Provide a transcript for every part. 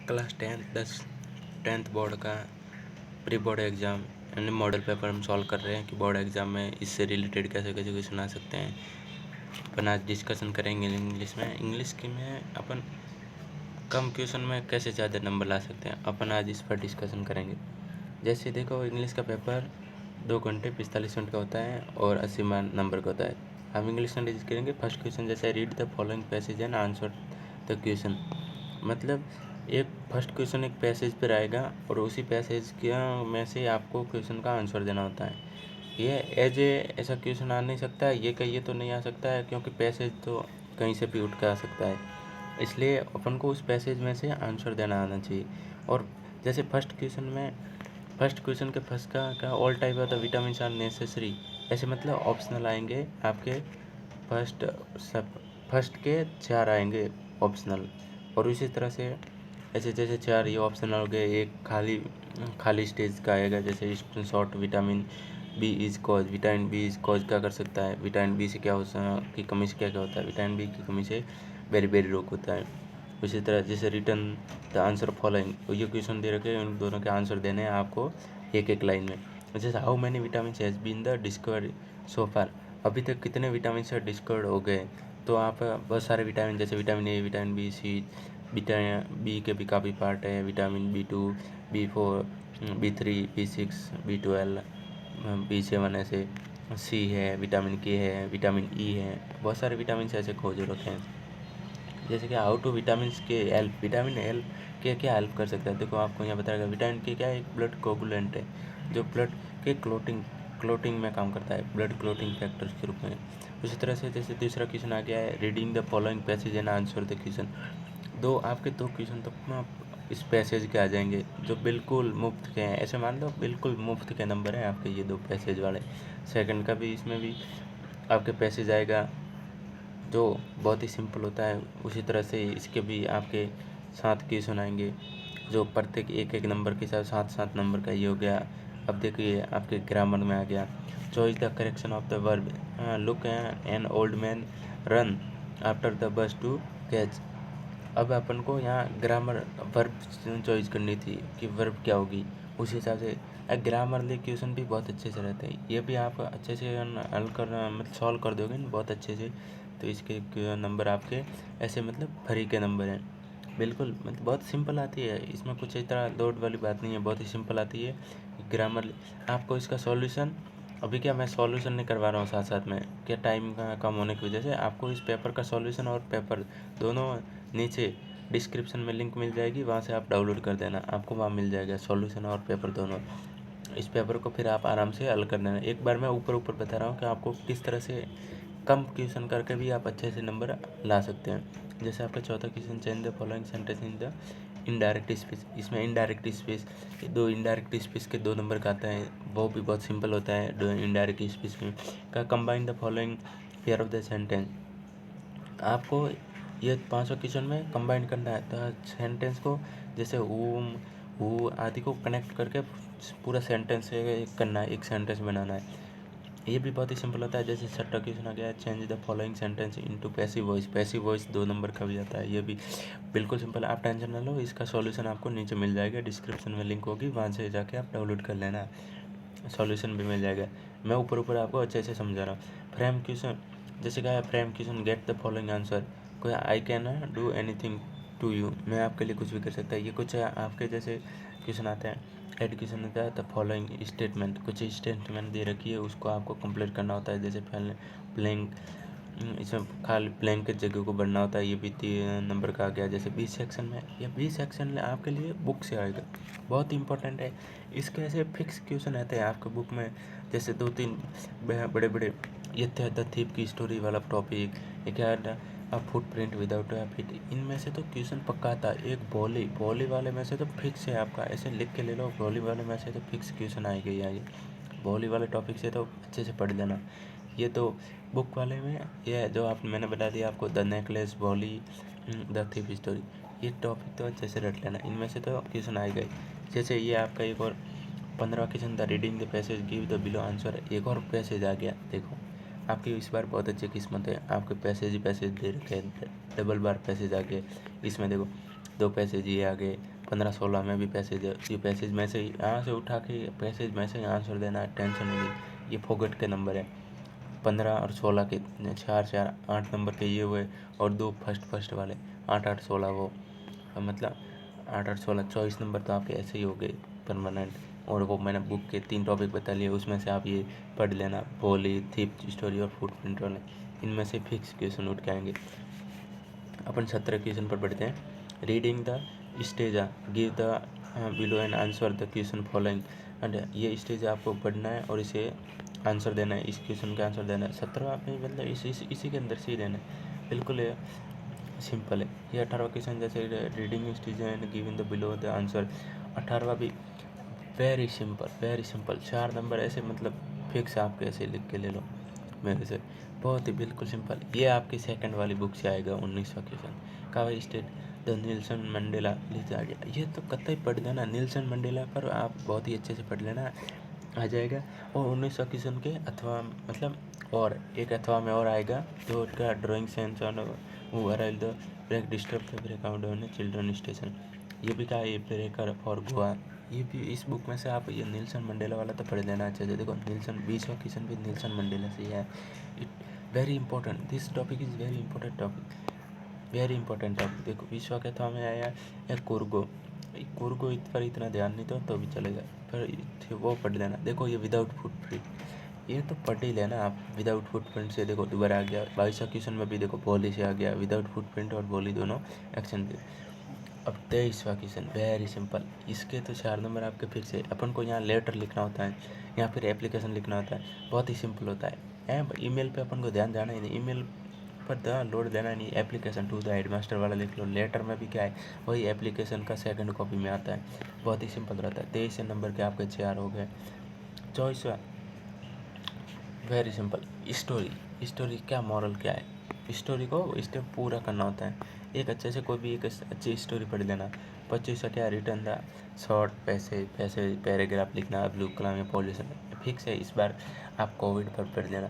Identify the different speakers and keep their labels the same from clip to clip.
Speaker 1: Class 10th board का pre board exam यानी model paper हम सॉल्व कर रहे हैं कि बोर्ड एग्ज़ाम में इससे रिलेटेड कैसे कैसे क्वेश्चन आ सकते हैं। अपन आज डिस्कशन करेंगे इंग्लिश में अपन कम क्वेश्चन में कैसे ज़्यादा नंबर ला सकते हैं। अपन आज इस पर डिस्कशन करेंगे। जैसे देखो, इंग्लिश का पेपर 2 घंटे 45 मिनट का होता है और 80 नंबर का होता है। हम इंग्लिश में डिस्कस करेंगे। फर्स्ट क्वेश्चन जैसे read the following passage and answer the question. मतलब एक फर्स्ट क्वेश्चन एक पैसेज पर आएगा और उसी पैसेज के में से आपको क्वेश्चन का आंसर देना होता है। ये एज ए ऐसा क्वेश्चन आ नहीं सकता है, ये कहिए तो नहीं आ सकता है, क्योंकि पैसेज तो कहीं से भी उठ कर आ सकता है। इसलिए अपन को उस पैसेज में से आंसर देना आना चाहिए। और जैसे फर्स्ट क्वेश्चन के फर्स्ट का all type of the vitamin are necessary, ऐसे मतलब ऑप्शनल आएंगे आपके। फर्स्ट के 4 आएंगे ऑप्शनल, और इसी तरह से ऐसे जैसे 4 ये ऑप्शनल हो गए, एक खाली स्टेज का आएगा। जैसे short vitamin B is cause, vitamin B is cause क्या कर सकता है, विटामिन बी से क्या की कमी से क्या क्या होता है, विटामिन बी की कमी से बेरी बेरी रोग होता है। उसी तरह जैसे रिटर्न द आंसर फॉलोइंग, ये क्वेश्चन दे रखे हैं, उन दोनों के आंसर देने हैं आपको एक एक लाइन में। जैसे how many vitamin has been the discovered so far, अभी तक कितने विटामिन से डिस्कवर्ड हो गए। तो आप बहुत सारे विटामिन, जैसे vitamin A, vitamin B, C, vitamin B के भी काफ़ी पार्ट है, vitamin B2, B4, B3, B6, B12, B7, ऐसे सी है, विटामिन के है, विटामिन ई है, बहुत सारे विटामिन ऐसे खोज रखे हैं। जैसे कि हाउ टू विटामिन के हेल्प, विटामिन एल के क्या हेल्प कर सकता है। देखो आपको यहाँ बताएगा, विटामिन के क्या है, एक ब्लड कोगुलेंट है जो ब्लड के क्लोटिंग में काम करता है, ब्लड क्लोटिंग फैक्टर्स के रूप में। उसी तरह से जैसे तीसरा क्वेश्चन आ गया है, reading the following passage and answer the question. आपके दो क्वेश्चन तो इस पैसेज के आ जाएंगे जो बिल्कुल मुफ्त के हैं। ऐसे मान लो बिल्कुल मुफ्त के नंबर हैं आपके ये 2 पैसेज वाले। सेकंड का भी इसमें भी आपके पैसेज आएगा जो बहुत ही सिंपल होता है। उसी तरह से इसके भी आपके 7 क्वेश्चन आएंगे जो प्रत्येक एक एक नंबर के साथ 7 नंबर का ये हो गया। अब देखिए आपके ग्रामर में आ गया, choice the correction of the verb, look an old man run after the bus to catch. अब अपन को यहाँ ग्रामर वर्ब चॉइस करनी थी कि वर्ब क्या होगी। उस हिसाब से ग्रामरली क्वेश्चन भी बहुत अच्छे से रहते हैं, ये भी आप अच्छे से हल कर मतलब सॉल्व कर दोगे ना बहुत अच्छे से। तो इसके नंबर आपके ऐसे मतलब फ्री के नंबर हैं, बिल्कुल मतलब बहुत सिंपल आती है। इसमें कुछ इस तरह लोड वाली बात नहीं है, बहुत ही सिंपल आती है ग्रामर। आपको इसका सॉल्यूशन अभी क्या मैं सॉल्यूशन नहीं करवा रहा हूँ साथ साथ में, क्या टाइम का कम होने की वजह से आपको इस पेपर का सॉल्यूशन और पेपर दोनों नीचे डिस्क्रिप्शन में लिंक मिल जाएगी, वहाँ से आप डाउनलोड कर देना, आपको वहाँ मिल जाएगा सॉल्यूशन और पेपर दोनों। इस पेपर को फिर आप आराम से हल कर देना। एक बार मैं ऊपर बता रहा हूँ कि आपको किस तरह से कम क्वेश्चन करके भी आप अच्छे से नंबर ला सकते हैं। जैसे आपका चौथा question, change the following sentence in the indirect speech. इसमें इनडायरेक्ट स्पीच 2 इनडायरेक्ट स्पीच के 2 नंबर का आता है, वो भी बहुत सिंपल होता है। 2 इनडायरेक्ट स्पीच में का combine the following pair of the sentence. आपको ये 500 क्वेश्चन में कंबाइन करना है तो सेंटेंस को, जैसे हु आदि को कनेक्ट करके पूरा सेंटेंस करना है, एक सेंटेंस बनाना है। ये भी बहुत ही सिंपल होता है। जैसे छठा क्वेश्चन आ गया है, change the following sentence into passive voice. Passive voice 2 number का भी आता है, ये भी बिल्कुल सिंपल है। आप टेंशन ना लो, इसका सॉल्यूशन आपको नीचे मिल जाएगा, डिस्क्रिप्शन में लिंक होगी, वहाँ से जाके आप डाउनलोड कर लेना, सॉल्यूशन भी मिल जाएगा। मैं ऊपर आपको अच्छे से समझा रहा हूँ। फ्रेम क्वेश्चन, जैसे कहा है frame question, get the following answer. कोई I can do anything to you, मैं आपके लिए कुछ भी कर सकता है। ये कुछ आपके जैसे क्वेश्चन आते हैं, एडुकेशन होता है द फॉलोइंग स्टेटमेंट, कुछ स्टेटमेंट दे रखी है, उसको आपको कंप्लीट करना होता है। जैसे प्लेइंग, इसमें खाली प्लेइंग के जगह को भरना होता है, ये भी 3 नंबर का आ गया। जैसे बी सेक्शन में, ये बी सेक्शन आपके लिए बुक से आएगा, बहुत इंपॉर्टेंट है। इसके ऐसे फिक्स क्वेश्चन आते हैं आपके बुक में, जैसे 2-3 बड़े बड़े, ये द थीप की स्टोरी वाला टॉपिक, एक अ फुटप्रिंट विदाउट अ फीट, इनमें से तो क्वेश्चन पक्का आता है। एक भोली वाले में से तो फिक्स है आपका, ऐसे लिख के ले लो, भोली वाले में से तो फिक्स क्वेश्चन आएगा ही आगे। भोली वाले टॉपिक से तो अच्छे से पढ़ लेना। ये तो बुक वाले में, ये जो आप मैंने बता दिया आपको, द नेकलेस, भोली, द थीप स्टोरी, ये टॉपिक तो अच्छे से रट लेना, इनमें से तो क्वेश्चन आएगा ही। जैसे ये आपका एक और 15 क्वेश्चन था, reading the passage give the below answer. एक और पैसेज आ गया, देखो आपकी इस बार बहुत अच्छी किस्मत है, आपके पैसेज ही पैसेज दे रखे हैं, डबल बार पैसेज आ गए। इसमें देखो 2 पैसेज ये आ गए, 15-16 में भी पैसेज है, ये पैसेज में से यहाँ से उठा के पैसेज में से आंसर देना है, टेंशन नहीं। ये फोगट के नंबर है, 15 और 16 के 4 8 नंबर के ये हुए, और 2 फर्स्ट वाले 8 8 16 वो, मतलब 8 8 16 24 नंबर तो आपके ऐसे ही हो गए परमानेंट। और वो मैंने बुक के 3 टॉपिक बता लिए, उसमें से आप ये पढ़ लेना, बोली, थीप स्टोरी और फुटप्रिंट वाले, इनमें से फिक्स क्वेश्चन उठ के आएंगे। अपन 17 क्वेश्चन पर पढ़ते हैं। Reading the stage, give the below and answer the question following. And ये स्टेज आपको पढ़ना है और इसे आंसर देना है, इस क्वेश्चन का आंसर देना है। 17 आपने मतलब इसी के अंदर से ही देना है, बिल्कुल सिंपल है। ये 18वां क्वेश्चन जैसे reading stage and giving the below the answer, 18वां भी वेरी सिंपल 4 नंबर ऐसे मतलब फिक्स, आप कैसे लिख के ले लो मेरे से, बहुत ही बिल्कुल सिंपल। ये आपकी सेकंड वाली बुक से आएगा 19वां क्वेश्चन। कावा state the Nelson Mandela list आ गया, ये तो कतई पढ़ लेना, नेल्सन मंडेला पर आप बहुत ही अच्छे से पढ़ लेना, आ जाएगा। और 19वां क्वेश्चन के अथवा मतलब और एक अथवा में और आएगा, तो उसका drawing sense on who arrive the break disturb the break out on children station, ये भी क्या है, ब्रेकर और गोवा। ये भी इस बुक में से आप ये नेल्सन मंडेला वाला तो पढ़ लेना अच्छे से। देखो नेल्सन 20वां क्वेश्चन भी नेल्सन मंडेला से है। It very important, this topic is very important topic, very important topic. देखो विश्व के था में आया है कुर्गो पर इतना ध्यान नहीं तो भी चलेगा, पर वो पढ़ लेना। देखो ये विदाउट फुटप्रिंट, ये तो पढ़ ही लेना आप। विदाउट फुटप्रिंट से देखो दोबारा आ गया 22वां क्वेश्चन में भी, देखो बोली से आ गया, विदाउट फुटप्रिंट और बोली दोनों एक्शन दे। अब 23वां क्वेश्चन वेरी सिंपल, इसके तो 4 नंबर आपके फिर से। अपन को यहाँ लेटर लिखना होता है या फिर एप्लीकेशन लिखना होता है, बहुत ही सिंपल होता है। ईमेल पे अपन को ध्यान जाना ही नहीं, ईमेल पर ध्यान लोड देना नहीं। एप्लीकेशन टू द हेडमास्टर वाला लिख लो। लेटर में भी क्या है, वही एप्लीकेशन का सेकंड कॉपी में आता है, बहुत ही सिंपल रहता है। 23 नंबर के आपके 4 हो गए। 24वां वेरी सिंपल, स्टोरी क्या मॉरल क्या है, स्टोरी को स्टेप पूरा करना होता है। एक अच्छे से कोई भी एक अच्छी स्टोरी पढ़ लेना। 25वां क्या, रिटर्न द शॉर्ट पैराग्राफ लिखना, ब्लू कलम या पॉल्यूशन फिक्स है। इस बार आप कोविड पर पढ़ लेना,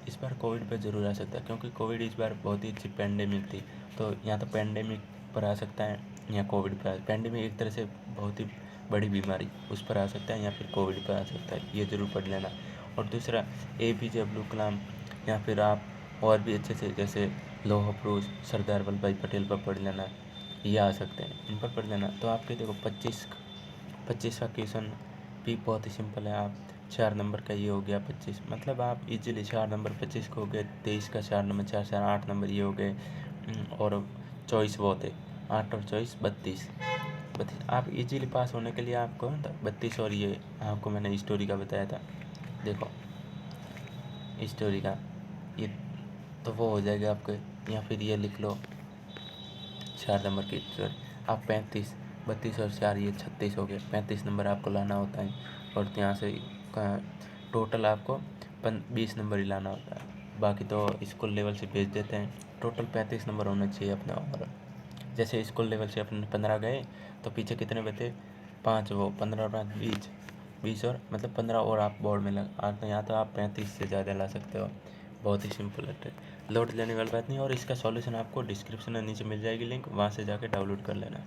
Speaker 1: इस बार कोविड पर जरूर आ सकता है, क्योंकि कोविड इस बार बहुत ही अच्छी पेंडेमिक थी, तो यहाँ तो पेंडेमिक पर आ सकता है या कोविड पर। पेंडेमिक एक तरह से बहुत ही बड़ी बीमारी, उस पर आ सकता है या फिर कोविड पर आ सकता है, ये ज़रूर पढ़ लेना। और दूसरा APJ अब्दुल कलाम, या फिर आप और भी अच्छे से जैसे लौह पुरुष सरदार वल्लभ भाई पटेल पर पढ़ लेना, ये आ सकते हैं, इन पर पढ़ लेना। तो आपके देखो 25वां क्वेश्चन भी बहुत ही सिंपल है। आप 4 नंबर का ये हो गया 25, मतलब आप इजीली 4 नंबर 25 को हो गए। 23 का 4 नंबर 4 8 नंबर ये हो गए। और चॉइस बहुत है, 8 और चॉइस 32 आप इजीली पास होने के लिए आपको 32। और ये आपको मैंने स्टोरी का बताया था, देखो स्टोरी का ये तो वो हो जाएगा आपके। या फिर ये लिख लो 4 नंबर की स्टोरी, आप 35 32 और 4 ये 36 हो गए। 35 नंबर आपको लाना होता है, और यहाँ से टोटल आपको 20 नंबर ही लाना होता है, बाकी तो स्कूल लेवल से भेज देते हैं। टोटल 35 नंबर होने चाहिए अपने ओवरऑल। जैसे स्कूल लेवल से अपने 15 गए, तो पीछे कितने बचे 5, वो 15 और 5 20 और मतलब 15 और आप बोर्ड में लगा। तो यहाँ तो आप 35 से ज़्यादा ला सकते हो, बहुत ही सिंपल है, लोड लेने वाली बात नहीं। और इसका सॉल्यूशन आपको डिस्क्रिप्शन में नीचे मिल जाएगी लिंक, वहाँ से जाके डाउनलोड कर लेना।